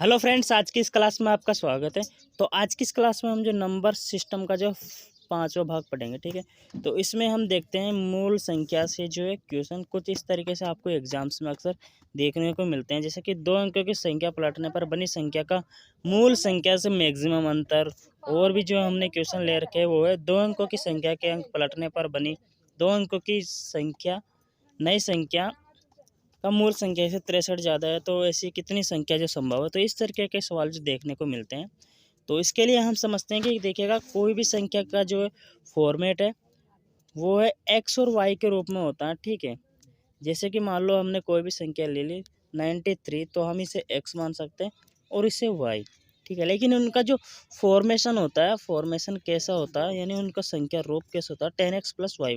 Hello friends, आज की इस क्लास में आपका स्वागत है। तो आज की इस क्लास में हम जो नंबर सिस्टम का जो पांचवा भाग पढ़ेंगे, ठीक है। तो इसमें हम देखते हैं मूल संख्या से जो है क्वेश्चन कुछ इस तरीके से आपको एग्जाम्स में अक्सर देखने को मिलते हैं, जैसे कि दो अंकों की संख्या पलटने पर बनी संख्या का मूल संख्या से मैक्सिमम अंतर। और भी जो हमने क्वेश्चन ले रखे हैं वो है दो अंकों की संख्या के अंक पलटने पर बनी दो अंकों की संख्या नई संख्या का मूल संख्या से 63 ज़्यादा है, तो ऐसी कितनी संख्या जो संभव है। तो इस तरीके के सवाल जो देखने को मिलते हैं, तो इसके लिए हम समझते हैं कि देखिएगा कोई भी संख्या का जो फॉर्मेट है वो है एक्स और वाई के रूप में होता है, ठीक है। जैसे कि मान लो हमने कोई भी संख्या ले ली 93, तो हम इसे एक्स मान सकते हैं और इसे वाई, ठीक है। लेकिन उनका जो फॉर्मेशन होता है, फॉर्मेशन कैसा होता है, यानी उनका संख्या रूप कैसा होता है 10x + y।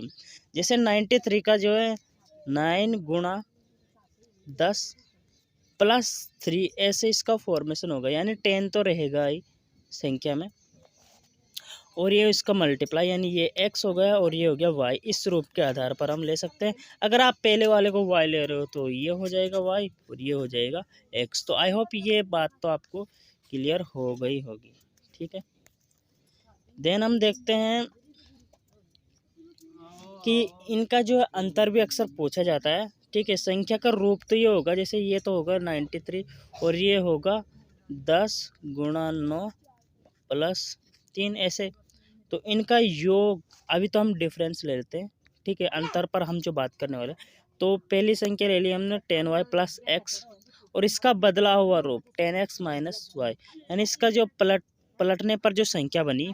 जैसे 93 का जो है 9 गुणा 10 + 3, ऐसे इसका फॉर्मेशन होगा, यानी 10 तो रहेगा ही संख्या में, और ये इसका मल्टीप्लाई, यानी ये x हो गया और ये हो गया y। इस रूप के आधार पर हम ले सकते हैं। अगर आप पहले वाले को y ले रहे हो तो ये हो जाएगा y और ये हो जाएगा x। तो आई होप ये बात तो आपको क्लियर हो गई होगी, ठीक है। देन हम देखते हैं कि इनका जो है अंतर भी अक्सर पूछा जाता है, ठीक है। संख्या का रूप तो ये होगा, जैसे ये तो होगा 93 और ये होगा 10 गुणा 9 + 3, ऐसे। तो इनका योग, अभी तो हम डिफरेंस ले लेते हैं, ठीक है। अंतर पर हम जो बात करने वाले हैं, तो पहली संख्या ले ली हमने 10y + x, और इसका बदला हुआ रूप 10x - y, यानी इसका जो पलटने पर जो संख्या बनी,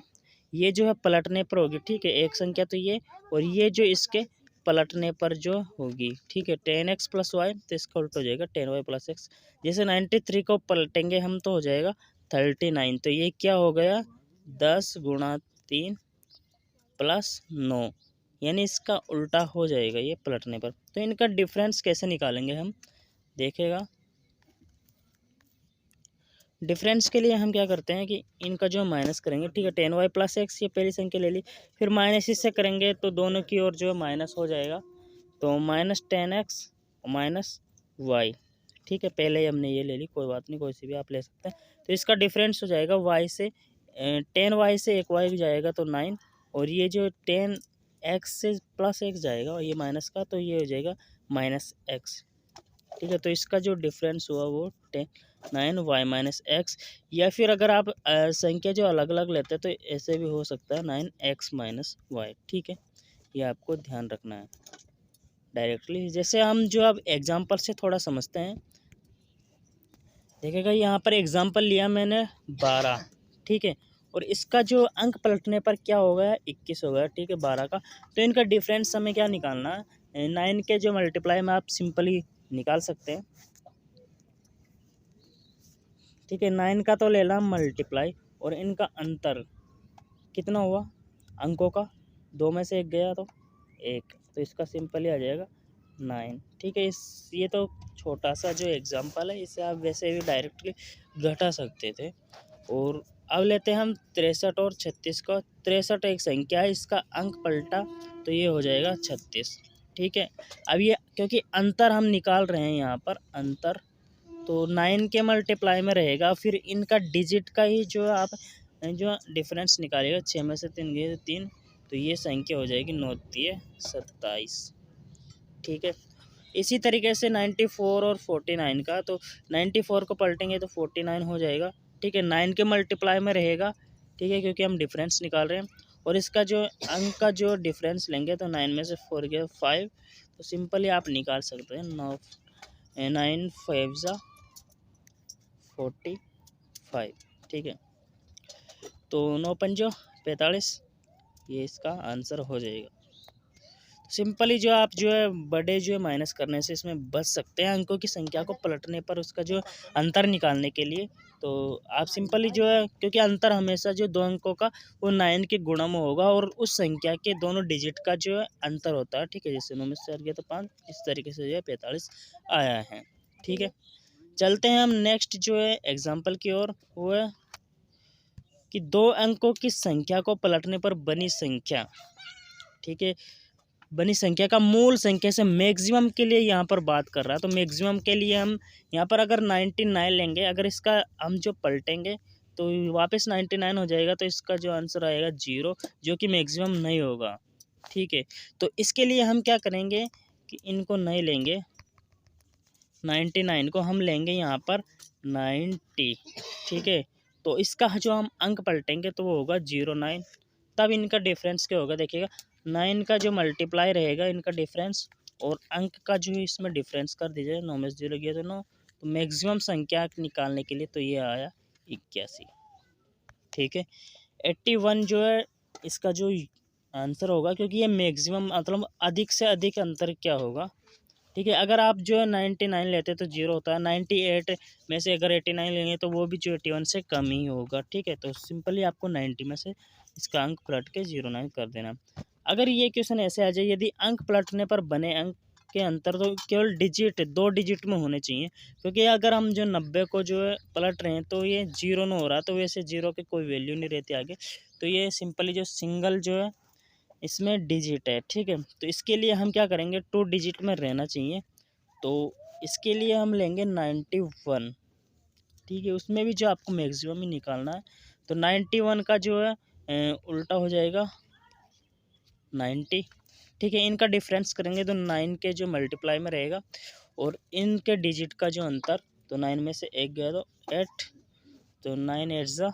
ये जो है पलटने पर होगी, ठीक है। एक संख्या तो ये, और ये जो इसके पलटने पर जो होगी, ठीक है, 10x + y, तो इसका उल्टा हो जाएगा 10y + x। जैसे 93 को पलटेंगे हम तो हो जाएगा 39, तो ये क्या हो गया 10 गुणा 3 + 9, यानी इसका उल्टा हो जाएगा ये पलटने पर। तो इनका डिफरेंस कैसे निकालेंगे हम, देखेगा। डिफरेंस के लिए हम क्या करते हैं कि इनका जो माइनस करेंगे, ठीक है। 10y + x, ये पहली संख्या ले ली, फिर माइनस इससे करेंगे तो दोनों की ओर जो है माइनस हो जाएगा, तो -10x -y, ठीक है। पहले ही हमने ये ले ली, कोई बात नहीं, कोई सी भी आप ले सकते हैं। तो इसका डिफरेंस हो जाएगा y से 10y से एक y जाएगा तो 9, और ये जो 10x से +x जाएगा और ये माइनस का, तो ये हो जाएगा -x, ठीक है। तो इसका जो डिफरेंस हुआ वो 9y - x, या फिर अगर आप संख्या जो अलग अलग लेते हैं तो ऐसे भी हो सकता है 9x - y, ठीक है। ये आपको ध्यान रखना है डायरेक्टली। जैसे हम जो अब एग्जांपल से थोड़ा समझते हैं, देखिएगा यहाँ पर एग्जांपल लिया मैंने 12, ठीक है, और इसका जो अंक पलटने पर क्या हो गया 21 हो गया, ठीक है, 12 का। तो इनका डिफरेंस हमें क्या निकालना है, 9 के जो मल्टीप्लाई में आप सिंपली निकाल सकते हैं, ठीक है। 9 का तो ले ला मल्टीप्लाई, और इनका अंतर कितना हुआ अंकों का, 2 में से एक गया तो 1, तो इसका सिंपली आ जाएगा 9, ठीक है। इस ये तो छोटा सा जो एग्जांपल है, इसे आप वैसे भी डायरेक्टली घटा सकते थे। और अब लेते हैं हम 63 और 36 का। 63 एक संख्या है, इसका अंक पलटा तो ये हो जाएगा 36, ठीक है। अब ये क्योंकि अंतर हम निकाल रहे हैं यहाँ पर अंतर, तो 9 के मल्टीप्लाई में रहेगा, फिर इनका डिजिट का ही जो आप जो डिफरेंस निकालेगा, 6 में से 3 गए तो 3, तो ये संख्या हो जाएगी 9 × 27, ठीक है। इसी तरीके से 94 और 49 का, तो 94 को पलटेंगे तो 49 हो जाएगा, ठीक है। 9 के मल्टीप्लाई में रहेगा, ठीक है, क्योंकि हम डिफरेंस निकाल रहे हैं। और इसका जो अंक का जो डिफरेंस लेंगे तो 9 में से 4 गया 5, तो सिंपली आप निकाल सकते हैं 9 5 ज़ा 45, ठीक है। तो 9 पंजो 45, ये इसका आंसर हो जाएगा। सिंपली जो आप जो है बड़े जो है माइनस करने से इसमें बच सकते हैं, अंकों की संख्या को पलटने पर उसका जो अंतर निकालने के लिए। तो आप सिंपली जो है, क्योंकि अंतर हमेशा जो दो अंकों का वो 9 के गुणा में होगा, और उस संख्या के दोनों डिजिट का जो है अंतर होता है, ठीक है। जैसे 9 में से 4 गया तो 5, इस तरीके से जो है 45 आया है, ठीक है। चलते हैं हम नेक्स्ट जो है एग्जाम्पल की ओर, वो है कि दो अंकों की संख्या को पलटने पर बनी संख्या, ठीक है। बनी संख्या का मूल संख्या से मैक्सिमम के लिए यहाँ पर बात कर रहा है। तो मैक्सिमम के लिए हम यहाँ पर अगर 99 लेंगे, अगर इसका हम जो पलटेंगे तो वापस 99 हो जाएगा, तो इसका जो आंसर आएगा 0, जो कि मैक्सिमम नहीं होगा। ठीक है, तो इसके लिए हम क्या करेंगे कि इनको नहीं लेंगे, 99 को हम लेंगे यहाँ पर 90। ठीक है, तो इसका जो हम अंक पलटेंगे तो वो होगा 09। तब इनका डिफरेंस क्या होगा, देखिएगा 9 का जो मल्टीप्लाई रहेगा इनका डिफरेंस, और अंक का जो इसमें डिफरेंस कर दीजिए, 9 में से 0 गया तो 9। तो मैक्सिमम संख्या निकालने के लिए तो ये आया 81। ठीक है, 81 जो है इसका जो आंसर होगा, क्योंकि ये मैक्सिमम मतलब अधिक से अधिक अंतर क्या होगा। ठीक है, अगर आप जो है 99 लेते तो 0 होता है, 98 में से अगर 89 लेंगे तो वो भी जो 81 से कम ही होगा। ठीक है, तो सिंपली आपको 90 में से इसका अंक पलट के 09 कर देना। अगर ये क्वेश्चन ऐसे आ जाए, यदि अंक पलटने पर बने अंक के अंतर तो केवल डिजिट 2 डिजिट में होने चाहिए, क्योंकि अगर हम जो 90 को जो है पलट रहे हैं तो ये 0 नहीं हो रहा, तो वैसे 0 की कोई वैल्यू नहीं रहती आगे, तो ये सिंपली जो सिंगल जो है इसमें डिजिट है। ठीक है, तो इसके लिए हम क्या करेंगे, 2 डिजिट में रहना चाहिए, तो इसके लिए हम लेंगे 91। ठीक है, उसमें भी जो आपको मैक्सिमम ही निकालना है, तो 91 का जो है उल्टा हो जाएगा 90। ठीक है, इनका डिफरेंस करेंगे तो 9 के जो मल्टीप्लाई में रहेगा, और इनके डिजिट का जो अंतर, तो 9 में से 1 गया तो 8, तो 9 8 ज़ा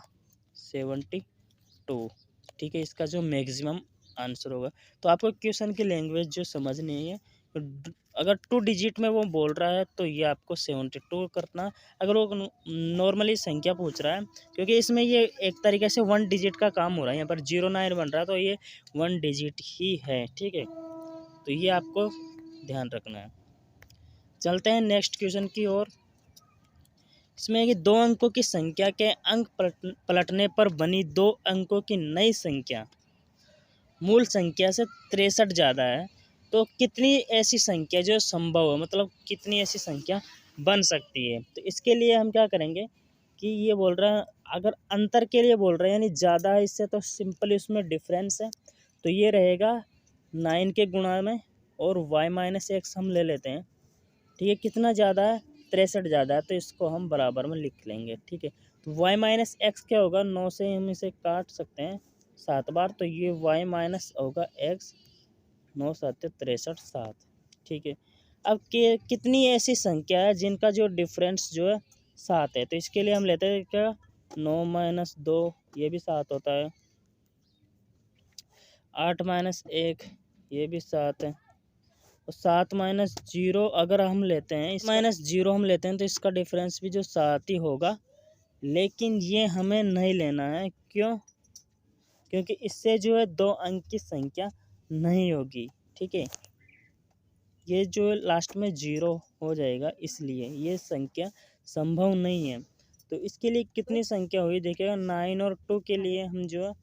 72। ठीक है, इसका जो मैक्सिमम आंसर होगा। तो आपको क्वेश्चन की लैंग्वेज जो समझनी है, तो अगर 2 डिजिट में वो बोल रहा है तो ये आपको 72 करना है। अगर वो नॉर्मली संख्या पूछ रहा है, क्योंकि इसमें ये एक तरीके से 1 डिजिट का काम हो रहा है, यहाँ पर 09 बन रहा है तो ये 1 डिजिट ही है। ठीक है, तो ये आपको ध्यान रखना है। चलते हैं नेक्स्ट क्वेश्चन की ओर। इसमें कि 2 अंकों की संख्या के अंक पलटने पर बनी 2 अंकों की नई संख्या मूल संख्या से 63 ज़्यादा है, तो कितनी ऐसी संख्या जो संभव है, मतलब कितनी ऐसी संख्या बन सकती है। तो इसके लिए हम क्या करेंगे कि ये बोल रहा है, अगर अंतर के लिए बोल रहे हैं यानी ज़्यादा है इससे, तो सिंपल उसमें डिफरेंस है, तो ये रहेगा 9 के गुणा में, और y-x हम ले लेते हैं। ठीक है, कितना ज़्यादा है, 63 ज़्यादा है, तो इसको हम बराबर में लिख लेंगे। ठीक है, तो y-x क्या होगा, 9 से हम इसे काट सकते हैं 7 बार, तो ये y माइनस होगा x, 9 7 63 7। ठीक है, अब के कितनी ऐसी संख्या है जिनका जो डिफरेंस जो है 7 है, तो इसके लिए हम लेते हैं क्या, 9 माइनस 2 ये भी 7 होता है, 8 माइनस 1 ये भी 7 है, और 7 माइनस 0 अगर हम लेते हैं, इस माइनस 0 हम लेते हैं तो इसका डिफरेंस भी जो 7 ही होगा। लेकिन ये हमें नहीं लेना है, क्यों, क्योंकि इससे जो है 2 अंक की संख्या नहीं होगी। ठीक है, ये जो लास्ट में 0 हो जाएगा, इसलिए ये संख्या संभव नहीं है। तो इसके लिए कितनी संख्या हुई, देखिएगा 9 और 2 के लिए हम जो है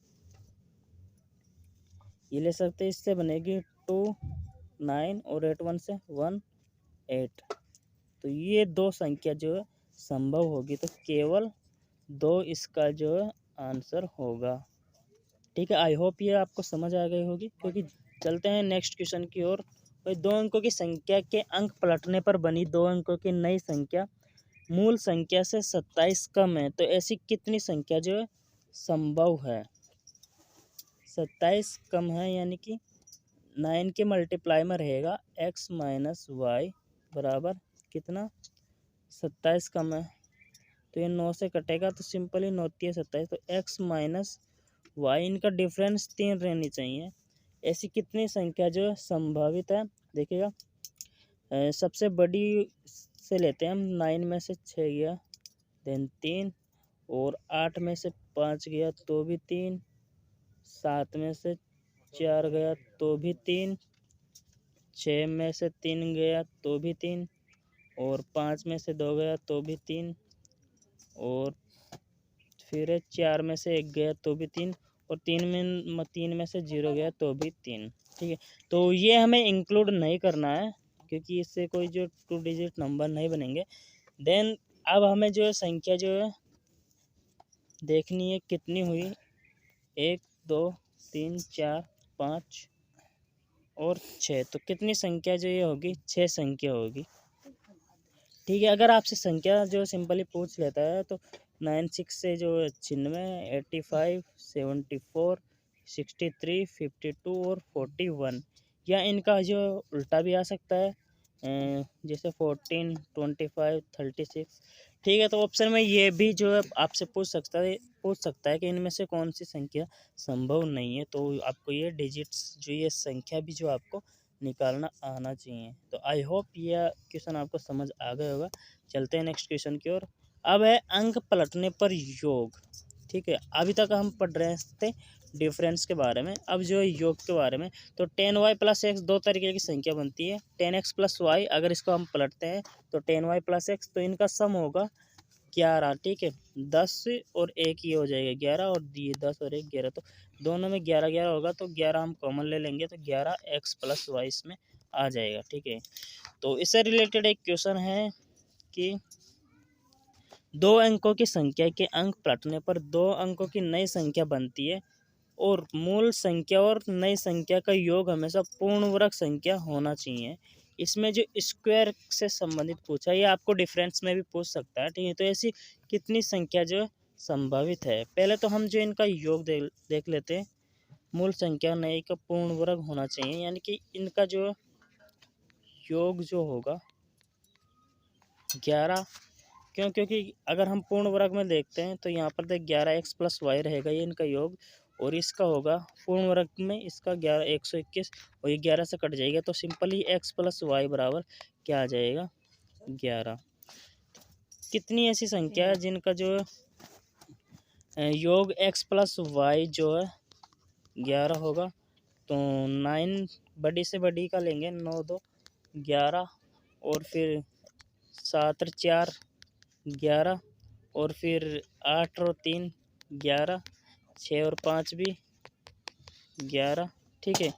ये ले सकते हैं, इससे बनेगी 2 9 और 8 1 से 1 8। तो ये 2 संख्या जो है संभव होगी, तो केवल 2 इसका जो है आंसर होगा। ठीक है, आई होप ये आपको समझ आ गई होगी, क्योंकि चलते हैं नेक्स्ट क्वेश्चन की ओर। भाई 2 अंकों की संख्या के अंक पलटने पर बनी 2 अंकों की नई संख्या मूल संख्या से 27 कम है, तो ऐसी कितनी संख्या जो है संभव है। 27 कम है, यानी कि 9 के मल्टीप्लाई में रहेगा x माइनस वाई बराबर कितना, 27 कम है, तो ये 9 से कटेगा, तो सिंपली 9 3 27, तो x माइनस वाई, इनका डिफरेंस 3 रहनी चाहिए। ऐसी कितनी संख्या जो संभावित है, देखिएगा सबसे बड़ी से लेते हैं हम, 9 में से 6 गया देन 3, और 8 में से 5 गया तो भी 3, 7 में से 4 गया तो भी 3, 6 में से 3 गया तो भी 3, और 5 में से 2 गया तो भी 3, और फिर 4 में से 1 गया तो भी 3, और 3 में से 0 गया तो भी 3। ठीक है, तो ये हमें इंक्लूड नहीं करना है, क्योंकि इससे कोई जो 2 डिजिट नंबर नहीं बनेंगे। देन अब हमें जो है संख्या जो है देखनी है कितनी हुई, 1 2 3 4 5 और 6, तो कितनी संख्या जो ये होगी, 6 संख्या होगी। ठीक है, अगर आपसे संख्या जो सिंपली पूछ लेता है तो 96 से जो 96, 85, 74, 63, 52 और 41, या इनका जो उल्टा भी आ सकता है, जैसे 14, 25, 36। ठीक है, तो ऑप्शन में ये भी जो है आपसे पूछ सकता है कि इनमें से कौन सी संख्या संभव नहीं है। तो आपको ये डिजिट्स जो ये संख्या भी जो आपको निकालना आना चाहिए। तो आई होप यह क्वेश्चन आपको समझ आ गया होगा। चलते हैं नेक्स्ट क्वेश्चन की ओर। अब है अंक पलटने पर योग। ठीक है, अभी तक हम पढ़ रहे थे डिफरेंस के बारे में, अब जो है योग के बारे में। तो 10y + x दो तरीके की संख्या बनती है। 10x + y, अगर इसको हम पलटते हैं तो 10y + x, तो इनका सम होगा 11। ठीक है, 10 और 1 ये हो जाएगा 11, और ये 10 और 1 11, तो दोनों में 11 11 होगा, तो 11 हम कॉमन ले लेंगे, तो 11x + y इसमें आ जाएगा। ठीक है, तो इससे रिलेटेड एक क्वेश्चन है कि दो अंकों की संख्या के अंक पलटने पर दो अंकों की नई संख्या बनती है, और मूल संख्या और नई संख्या का योग हमेशा पूर्ण वर्ग संख्या होना चाहिए। इसमें जो स्क्वायर से संबंधित पूछा, ये आपको डिफरेंस में भी पूछ सकता है। ठीक है, तो ऐसी कितनी संख्या जो संभावित है। पहले तो हम जो इनका योग देख लेते हैं। मूल संख्या नई का पूर्ण वर्ग होना चाहिए, यानी कि इनका जो योग जो होगा 11। क्यों? क्योंकि अगर हम पूर्ण वर्ग में देखते हैं तो यहाँ पर देख 11x + y रहेगा, ये इनका योग, और इसका होगा पूर्ण वर्ग में इसका 11 121, और ये 11 से कट जाएगा, तो सिंपली x + y बराबर क्या आ जाएगा, 11। कितनी ऐसी संख्या है जिनका जो योग x + y जो है 11 होगा। तो 9 बड़ी से बड़ी का लेंगे, 9 2 11, और फिर 7 और 4 11, और फिर 8 और 3 11, 6 और 5 भी 11। ठीक है,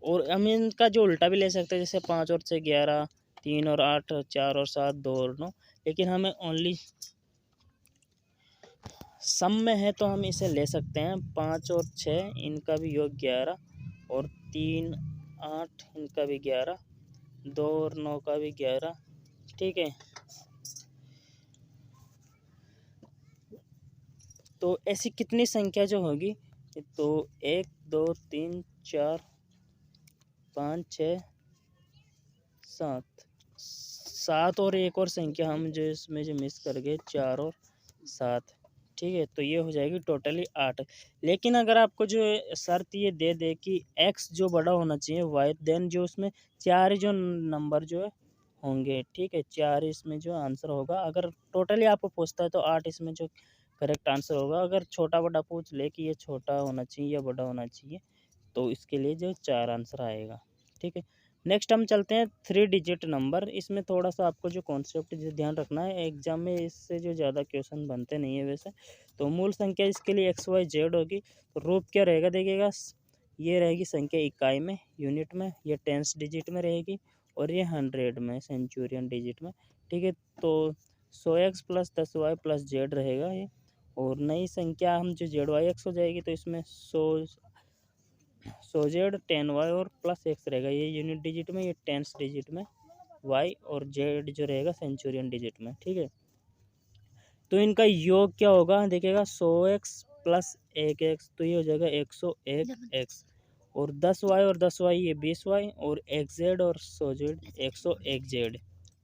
और हम इनका जो उल्टा भी ले सकते हैं, जैसे 5 और 6 11, 3 और 8 4 और 7 2 और 9, लेकिन हमें ओनली सम में है तो हम इसे ले सकते हैं। 5 और 6 इनका भी योग 11, और 3 8 इनका भी 11, 2 और 9 का भी 11। ठीक है, तो ऐसी कितनी संख्या जो होगी, तो 1 2 3 4 5 6 7 और एक और संख्या हम जो इसमें जो मिस कर गए, 4 और 7। ठीक है, तो ये हो जाएगी टोटली 8। लेकिन अगर आपको जो शर्त ये दे दे कि x जो बड़ा होना चाहिए y, देन जो उसमें 4 जो नंबर जो है होंगे। ठीक है, 4 इसमें जो आंसर होगा। अगर टोटली आपको पूछता है तो 8 इसमें जो करेक्ट आंसर होगा। अगर छोटा बड़ा पूछ ले कि ये छोटा होना चाहिए या बड़ा होना चाहिए, तो इसके लिए जो 4 आंसर आएगा। ठीक है, नेक्स्ट हम चलते हैं 3 डिजिट नंबर। इसमें थोड़ा सा आपको जो कॉन्सेप्ट ध्यान रखना है, एग्जाम में इससे जो ज़्यादा क्वेश्चन बनते नहीं है वैसे। तो मूल संख्या इसके लिए XYZ होगी। तो रूप क्या रहेगा देखिएगा, ये रहेगी संख्या इकाई में, यूनिट में, ये टेंस डिजिट में रहेगी, और ये 100 में, सेंचुरियन डिजिट में। ठीक है, तो 100x + 10y + z रहेगा ये, और नई संख्या हम जो ZYX हो जाएगी, तो इसमें 100Z 10y और +x रहेगा, ये यूनिट डिजिट में, ये टेंस डिजिट में, y और z जो रहेगा सेंचुरियन डिजिट में। ठीक है, तो इनका योग क्या होगा देखिएगा, 100x + 1x, तो ये हो जाएगा 101x, और 10y और 10y ये 20y, और 1z और 100z 101z।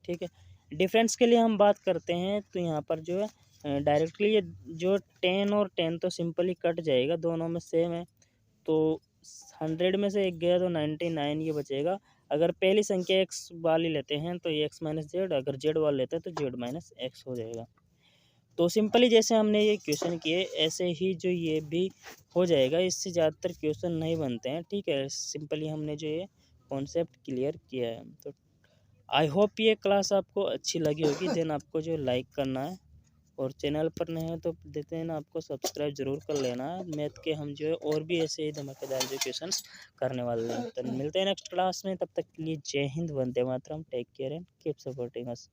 ठीक है, डिफरेंस के लिए हम बात करते हैं तो यहाँ पर जो है डायरेक्टली ये जो 10 और 10 तो सिंपली कट जाएगा, दोनों में सेम है। तो 100 में से एक गया तो 99 ये बचेगा। अगर पहली संख्या एक्स वाली लेते हैं तो ये x - z, अगर z वाली लेते हैं तो z - x हो जाएगा। तो सिंपली जैसे हमने ये क्वेश्चन किए, ऐसे ही जो ये भी हो जाएगा। इससे ज़्यादातर क्वेश्चन नहीं बनते हैं। ठीक है, सिंपली हमने जो ये कॉन्सेप्ट क्लियर किया है। तो आई होप ये क्लास आपको अच्छी लगी होगी। देन आपको जो लाइक करना है, और चैनल पर नए हैं तो देते हैं ना, आपको सब्सक्राइब जरूर कर लेना है। मैथ के हम जो है और भी ऐसे ही धमाकेदार जो क्वेश्चंस करने वाले हैं। तो मिलते हैं नेक्स्ट क्लास में, तब तक के लिए जय हिंद, वंदे मातरम, take care and keep supporting us.